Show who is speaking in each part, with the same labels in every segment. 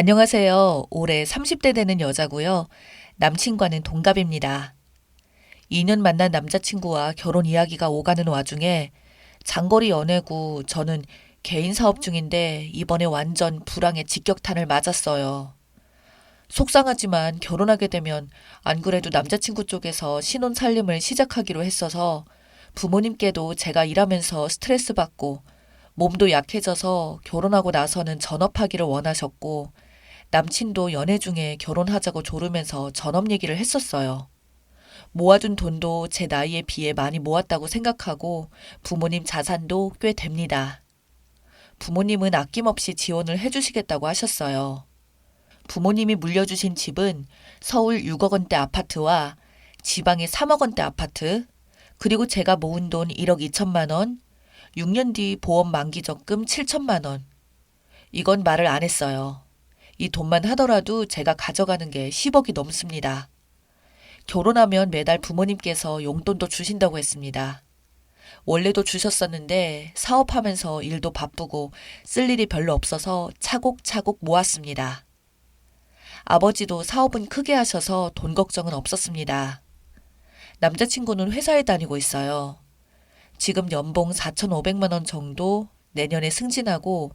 Speaker 1: 안녕하세요. 올해 30대 되는 여자고요. 남친과는 동갑입니다. 2년 만난 남자친구와 결혼 이야기가 오가는 와중에 장거리 연애고 저는 개인 사업 중인데 이번에 완전 불황의 직격탄을 맞았어요. 속상하지만 결혼하게 되면 안 그래도 남자친구 쪽에서 신혼 살림을 시작하기로 했어서 부모님께도 제가 일하면서 스트레스 받고 몸도 약해져서 결혼하고 나서는 전업하기를 원하셨고 남친도 연애 중에 결혼하자고 조르면서 전업 얘기를 했었어요. 모아둔 돈도 제 나이에 비해 많이 모았다고 생각하고 부모님 자산도 꽤 됩니다. 부모님은 아낌없이 지원을 해주시겠다고 하셨어요. 부모님이 물려주신 집은 서울 6억 원대 아파트와 지방의 3억 원대 아파트, 그리고 제가 모은 돈 1억 2천만 원, 6년 뒤 보험 만기 적금 7천만 원. 이건 말을 안 했어요. 이 돈만 하더라도 제가 가져가는 게 10억이 넘습니다. 결혼하면 매달 부모님께서 용돈도 주신다고 했습니다. 원래도 주셨었는데 사업하면서 일도 바쁘고 쓸 일이 별로 없어서 차곡차곡 모았습니다. 아버지도 사업은 크게 하셔서 돈 걱정은 없었습니다. 남자친구는 회사에 다니고 있어요. 지금 연봉 4,500만 원 정도 내년에 승진하고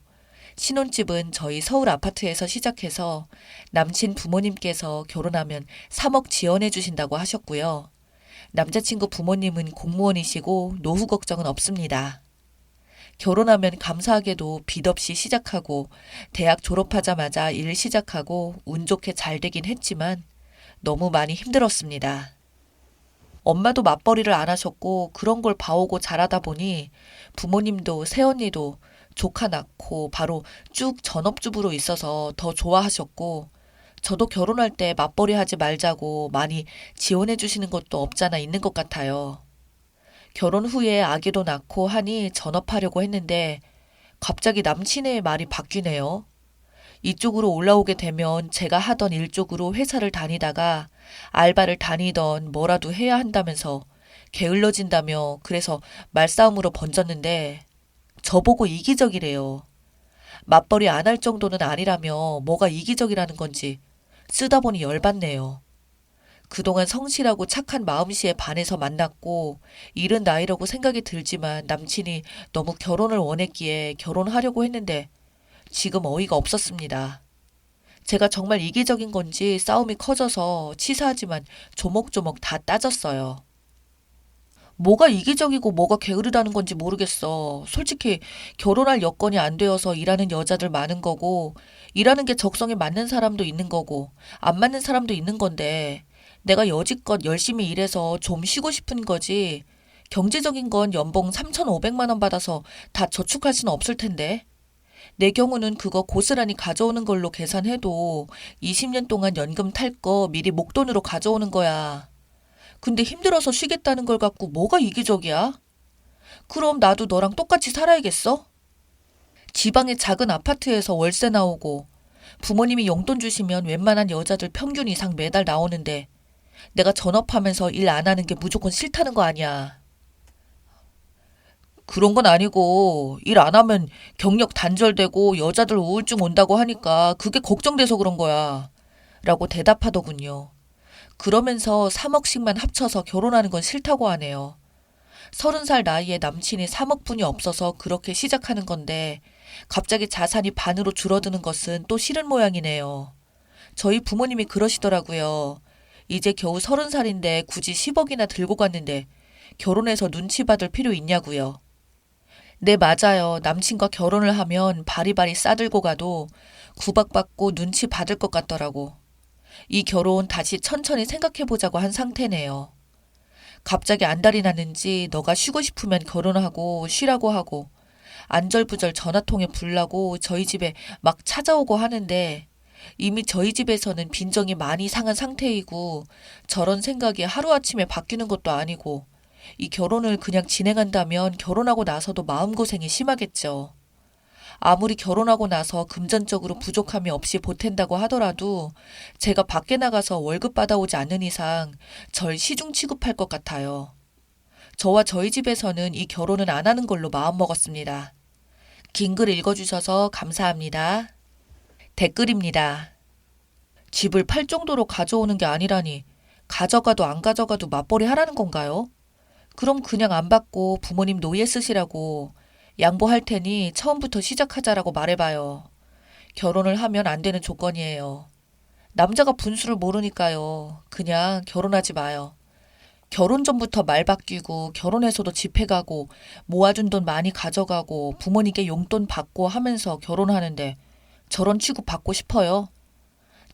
Speaker 1: 신혼집은 저희 서울 아파트에서 시작해서 남친 부모님께서 결혼하면 3억 지원해 주신다고 하셨고요. 남자친구 부모님은 공무원이시고 노후 걱정은 없습니다. 결혼하면 감사하게도 빚 없이 시작하고 대학 졸업하자마자 일 시작하고 운 좋게 잘 되긴 했지만 너무 많이 힘들었습니다. 엄마도 맞벌이를 안 하셨고 그런 걸 봐오고 자라다 보니 부모님도 새언니도 조카 낳고 바로 쭉 전업주부로 있어서 더 좋아하셨고 저도 결혼할 때 맞벌이 하지 말자고 많이 지원해 주시는 것도 없잖아 있는 것 같아요. 결혼 후에 아기도 낳고 하니 전업하려고 했는데 갑자기 남친의 말이 바뀌네요. 이쪽으로 올라오게 되면 제가 하던 일 쪽으로 회사를 다니다가 알바를 다니던 뭐라도 해야 한다면서 게을러진다며 그래서 말싸움으로 번졌는데 저보고 이기적이래요. 맞벌이 안 할 정도는 아니라며 뭐가 이기적이라는 건지 쓰다 보니 열받네요. 그동안 성실하고 착한 마음씨에 반해서 만났고 이른 나이라고 생각이 들지만 남친이 너무 결혼을 원했기에 결혼하려고 했는데 지금 어이가 없었습니다. 제가 정말 이기적인 건지 싸움이 커져서 치사하지만 조목조목 다 따졌어요. 뭐가 이기적이고 뭐가 게으르다는 건지 모르겠어. 솔직히 결혼할 여건이 안 되어서 일하는 여자들 많은 거고, 일하는 게 적성에 맞는 사람도 있는 거고, 안 맞는 사람도 있는 건데, 내가 여지껏 열심히 일해서 좀 쉬고 싶은 거지. 경제적인 건 연봉 3,500만 원 받아서 다 저축할 수는 없을 텐데. 내 경우는 그거 고스란히 가져오는 걸로 계산해도 20년 동안 연금 탈 거 미리 목돈으로 가져오는 거야. 근데 힘들어서 쉬겠다는 걸 갖고 뭐가 이기적이야? 그럼 나도 너랑 똑같이 살아야겠어? 지방의 작은 아파트에서 월세 나오고 부모님이 용돈 주시면 웬만한 여자들 평균 이상 매달 나오는데 내가 전업하면서 일 안 하는 게 무조건 싫다는 거 아니야. 그런 건 아니고 일 안 하면 경력 단절되고 여자들 우울증 온다고 하니까 그게 걱정돼서 그런 거야. 라고 대답하더군요. 그러면서 3억씩만 합쳐서 결혼하는 건 싫다고 하네요. 30살 나이에 남친이 3억뿐이 없어서 그렇게 시작하는 건데 갑자기 자산이 반으로 줄어드는 것은 또 싫은 모양이네요. 저희 부모님이 그러시더라고요. 이제 겨우 30살인데 굳이 10억이나 들고 갔는데 결혼해서 눈치 받을 필요 있냐고요. 네, 맞아요. 남친과 결혼을 하면 바리바리 싸들고 가도 구박받고 눈치 받을 것 같더라고. 이 결혼 다시 천천히 생각해보자고 한 상태네요. 갑자기 안달이 났는지 너가 쉬고 싶으면 결혼하고 쉬라고 하고 안절부절 전화통에 불라고 저희 집에 막 찾아오고 하는데 이미 저희 집에서는 빈정이 많이 상한 상태이고 저런 생각이 하루아침에 바뀌는 것도 아니고 이 결혼을 그냥 진행한다면 결혼하고 나서도 마음고생이 심하겠죠. 아무리 결혼하고 나서 금전적으로 부족함이 없이 보탠다고 하더라도 제가 밖에 나가서 월급 받아오지 않는 이상 절 시중 취급할 것 같아요. 저와 저희 집에서는 이 결혼은 안 하는 걸로 마음먹었습니다. 긴 글 읽어주셔서 감사합니다. 댓글입니다. 집을 팔 정도로 가져오는 게 아니라니 가져가도 안 가져가도 맞벌이 하라는 건가요? 그럼 그냥 안 받고 부모님 노예 쓰시라고 양보할 테니 처음부터 시작하자라고 말해봐요. 결혼을 하면 안 되는 조건이에요. 남자가 분수를 모르니까요. 그냥 결혼하지 마요. 결혼 전부터 말 바뀌고 결혼해서도 집해 가고 모아둔 돈 많이 가져가고 부모님께 용돈 받고 하면서 결혼하는데 저런 취급 받고 싶어요?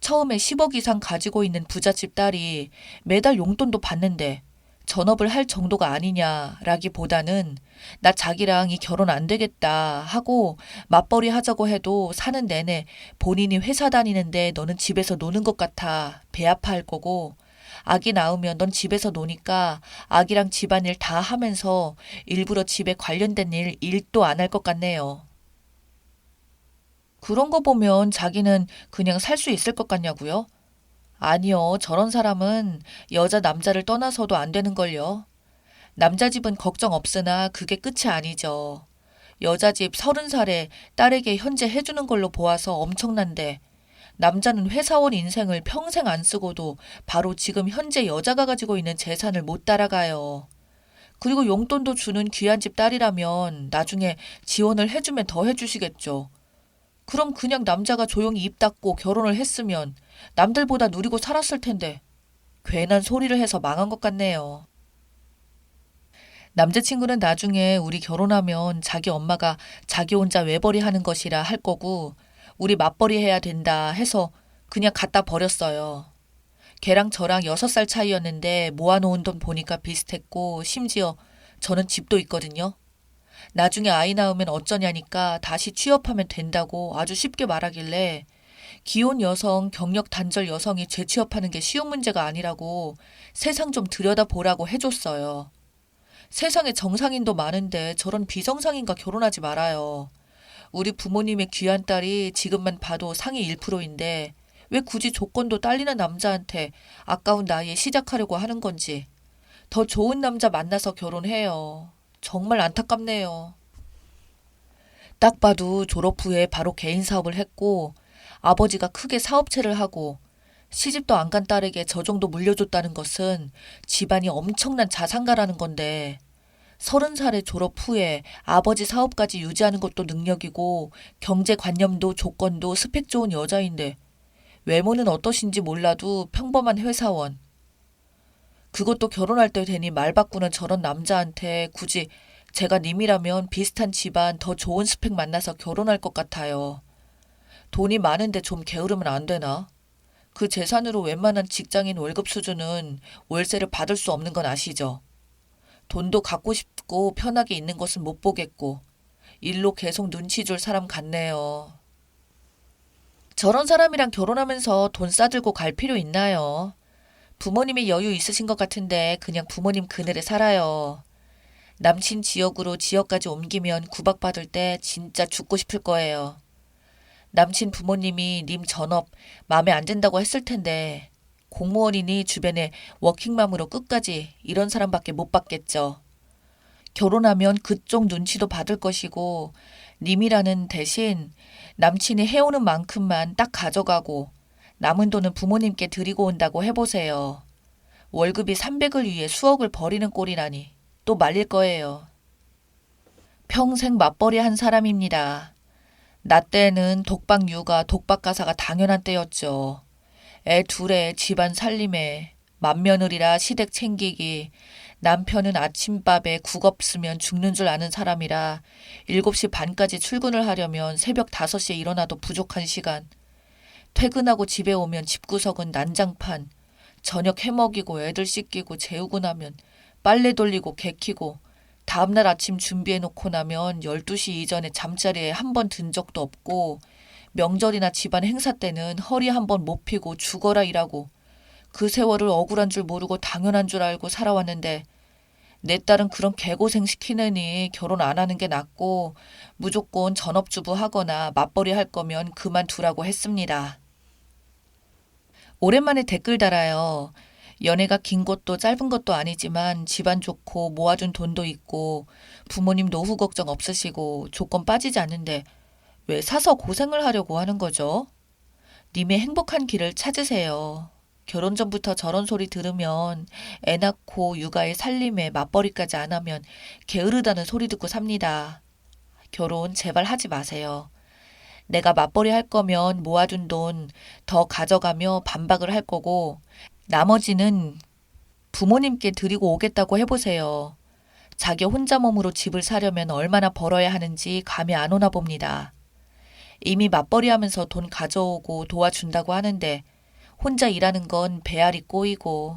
Speaker 1: 처음에 10억 이상 가지고 있는 부잣집 딸이 매달 용돈도 받는데 전업을 할 정도가 아니냐라기보다는 나 자기랑 이 결혼 안 되겠다 하고 맞벌이 하자고 해도 사는 내내 본인이 회사 다니는데 너는 집에서 노는 것 같아 배 아파할 거고 아기 낳으면 넌 집에서 노니까 아기랑 집안일 다 하면서 일부러 집에 관련된 일도 안 할 것 같네요. 그런 거 보면 자기는 그냥 살 수 있을 것 같냐고요? 아니요. 저런 사람은 여자 남자를 떠나서도 안 되는걸요. 남자 집은 걱정 없으나 그게 끝이 아니죠. 여자 집 30살에 딸에게 현재 해주는 걸로 보아서 엄청난데 남자는 회사원 인생을 평생 안 쓰고도 바로 지금 현재 여자가 가지고 있는 재산을 못 따라가요. 그리고 용돈도 주는 귀한 집 딸이라면 나중에 지원을 해주면 더 해주시겠죠. 그럼 그냥 남자가 조용히 입 닫고 결혼을 했으면 남들보다 누리고 살았을 텐데 괜한 소리를 해서 망한 것 같네요. 남자친구는 나중에 우리 결혼하면 자기 엄마가 자기 혼자 외벌이 하는 것이라 할 거고 우리 맞벌이 해야 된다 해서 그냥 갖다 버렸어요. 걔랑 저랑 6살 차이였는데 모아놓은 돈 보니까 비슷했고 심지어 저는 집도 있거든요. 나중에 아이 낳으면 어쩌냐니까 다시 취업하면 된다고 아주 쉽게 말하길래 기혼 여성, 경력 단절 여성이 재취업하는 게 쉬운 문제가 아니라고 세상 좀 들여다보라고 해줬어요. 세상에 정상인도 많은데 저런 비정상인과 결혼하지 말아요. 우리 부모님의 귀한 딸이 지금만 봐도 상위 1%인데 왜 굳이 조건도 딸리는 남자한테 아까운 나이에 시작하려고 하는 건지. 더 좋은 남자 만나서 결혼해요. 정말 안타깝네요. 딱 봐도 졸업 후에 바로 개인 사업을 했고 아버지가 크게 사업체를 하고 시집도 안 간 딸에게 저 정도 물려줬다는 것은 집안이 엄청난 자산가라는 건데 30살에 졸업 후에 아버지 사업까지 유지하는 것도 능력이고 경제관념도 조건도 스펙 좋은 여자인데 외모는 어떠신지 몰라도 평범한 회사원. 그것도 결혼할 때 되니 말 바꾸는 저런 남자한테 굳이 제가 님이라면 비슷한 집안 더 좋은 스펙 만나서 결혼할 것 같아요. 돈이 많은데 좀 게으르면 안 되나? 그 재산으로 웬만한 직장인 월급 수준은 월세를 받을 수 없는 건 아시죠? 돈도 갖고 싶고 편하게 있는 것은 못 보겠고 일로 계속 눈치 줄 사람 같네요. 저런 사람이랑 결혼하면서 돈 싸들고 갈 필요 있나요? 부모님이 여유 있으신 것 같은데 그냥 부모님 그늘에 살아요. 남친 지역으로 지역까지 옮기면 구박받을 때 진짜 죽고 싶을 거예요. 남친 부모님이 님 전업 마음에 안 든다고 했을 텐데 공무원이니 주변에 워킹맘으로 끝까지 이런 사람밖에 못 받겠죠. 결혼하면 그쪽 눈치도 받을 것이고 님이라는 대신 남친이 해오는 만큼만 딱 가져가고 남은 돈은 부모님께 드리고 온다고 해보세요. 월급이 300을 위해 수억을 버리는 꼴이라니 또 말릴 거예요. 평생 맞벌이 한 사람입니다. 나 때는 독박 육아, 독박 가사가 당연한 때였죠. 애 둘에 집안 살림에 맏며느리라 시댁 챙기기 남편은 아침밥에 국 없으면 죽는 줄 아는 사람이라 7시 반까지 출근을 하려면 새벽 5시에 일어나도 부족한 시간 퇴근하고 집에 오면 집구석은 난장판 저녁 해먹이고 애들 씻기고 재우고 나면 빨래 돌리고 개키고 다음날 아침 준비해놓고 나면 12시 이전에 잠자리에 한 번 든 적도 없고 명절이나 집안 행사 때는 허리 한 번 못 펴고 죽어라 일하고 그 세월을 억울한 줄 모르고 당연한 줄 알고 살아왔는데 내 딸은 그런 개고생 시키느니 결혼 안 하는 게 낫고 무조건 전업주부 하거나 맞벌이 할 거면 그만두라고 했습니다. 오랜만에 댓글 달아요. 연애가 긴 것도 짧은 것도 아니지만 집안 좋고 모아둔 돈도 있고 부모님 노후 걱정 없으시고 조건 빠지지 않는데 왜 사서 고생을 하려고 하는 거죠? 님의 행복한 길을 찾으세요. 결혼 전부터 저런 소리 들으면 애 낳고 육아에 살림에 맞벌이까지 안 하면 게으르다는 소리 듣고 삽니다. 결혼 제발 하지 마세요. 내가 맞벌이 할 거면 모아둔 돈 더 가져가며 반박을 할 거고 나머지는 부모님께 드리고 오겠다고 해보세요. 자기 혼자 몸으로 집을 사려면 얼마나 벌어야 하는지 감이 안 오나 봅니다. 이미 맞벌이 하면서 돈 가져오고 도와준다고 하는데 혼자 일하는 건 배알이 꼬이고.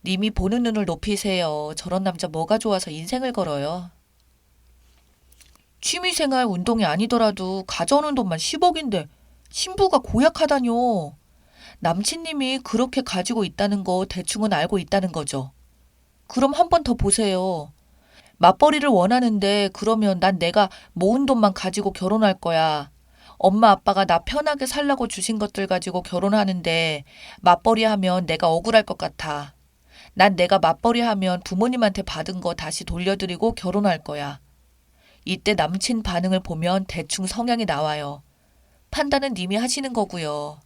Speaker 1: 님이 보는 눈을 높이세요. 저런 남자 뭐가 좋아서 인생을 걸어요. 취미생활 운동이 아니더라도 가져오는 돈만 10억인데 신부가 고약하다뇨. 남친님이 그렇게 가지고 있다는 거 대충은 알고 있다는 거죠. 그럼 한 번 더 보세요. 맞벌이를 원하는데 그러면 난 내가 모은 돈만 가지고 결혼할 거야. 엄마 아빠가 나 편하게 살라고 주신 것들 가지고 결혼하는데 맞벌이 하면 내가 억울할 것 같아. 난 내가 맞벌이 하면 부모님한테 받은 거 다시 돌려드리고 결혼할 거야. 이때 남친 반응을 보면 대충 성향이 나와요. 판단은 님이 하시는 거고요.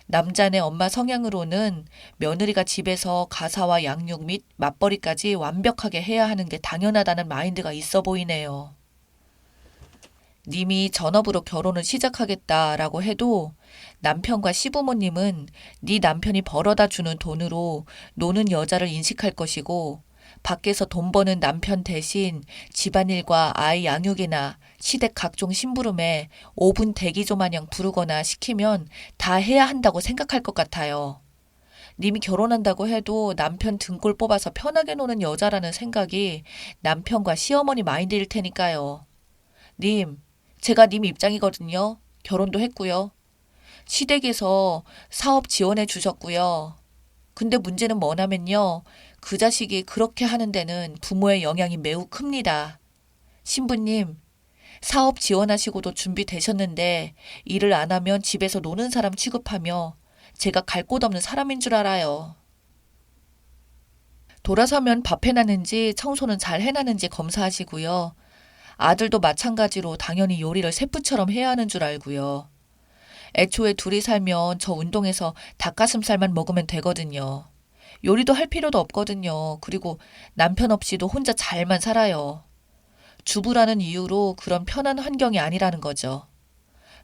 Speaker 1: 남자네 엄마 성향으로는 며느리가 집에서 가사와 양육 및 맞벌이까지 완벽하게 해야 하는 게 당연하다는 마인드가 있어 보이네요. 님이 전업으로 결혼을 시작하겠다라고 해도 남편과 시부모님은 네 남편이 벌어다 주는 돈으로 노는 여자를 인식할 것이고 밖에서 돈 버는 남편 대신 집안일과 아이 양육이나 시댁 각종 심부름에 5분 대기조 마냥 부르거나 시키면 다 해야 한다고 생각할 것 같아요. 님이 결혼한다고 해도 남편 등골 뽑아서 편하게 노는 여자라는 생각이 남편과 시어머니 마인드일 테니까요. 님, 제가 님 입장이거든요. 결혼도 했고요. 시댁에서 사업 지원해 주셨고요. 근데 문제는 뭐냐면요. 그 자식이 그렇게 하는 데는 부모의 영향이 매우 큽니다. 신부님, 사업 지원하시고도 준비되셨는데 일을 안 하면 집에서 노는 사람 취급하며 제가 갈 곳 없는 사람인 줄 알아요. 돌아서면 밥 해놨는지 청소는 잘 해놨는지 검사하시고요. 아들도 마찬가지로 당연히 요리를 셰프처럼 해야 하는 줄 알고요. 애초에 둘이 살면 저 운동해서 닭가슴살만 먹으면 되거든요. 요리도 할 필요도 없거든요. 그리고 남편 없이도 혼자 잘만 살아요. 주부라는 이유로 그런 편한 환경이 아니라는 거죠.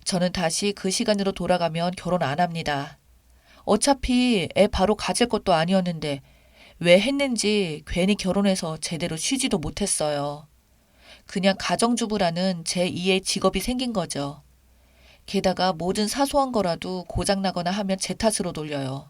Speaker 1: 저는 다시 그 시간으로 돌아가면 결혼 안 합니다. 어차피 애 바로 가질 것도 아니었는데 왜 했는지 괜히 결혼해서 제대로 쉬지도 못했어요. 그냥 가정주부라는 제2의 직업이 생긴 거죠. 게다가 모든 사소한 거라도 고장나거나 하면 제 탓으로 돌려요.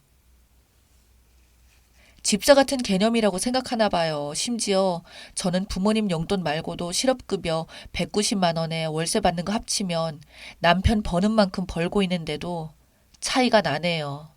Speaker 1: 집사 같은 개념이라고 생각하나 봐요. 심지어 저는 부모님 용돈 말고도 실업급여 190만 원에 월세 받는 거 합치면 남편 버는 만큼 벌고 있는데도 차이가 나네요.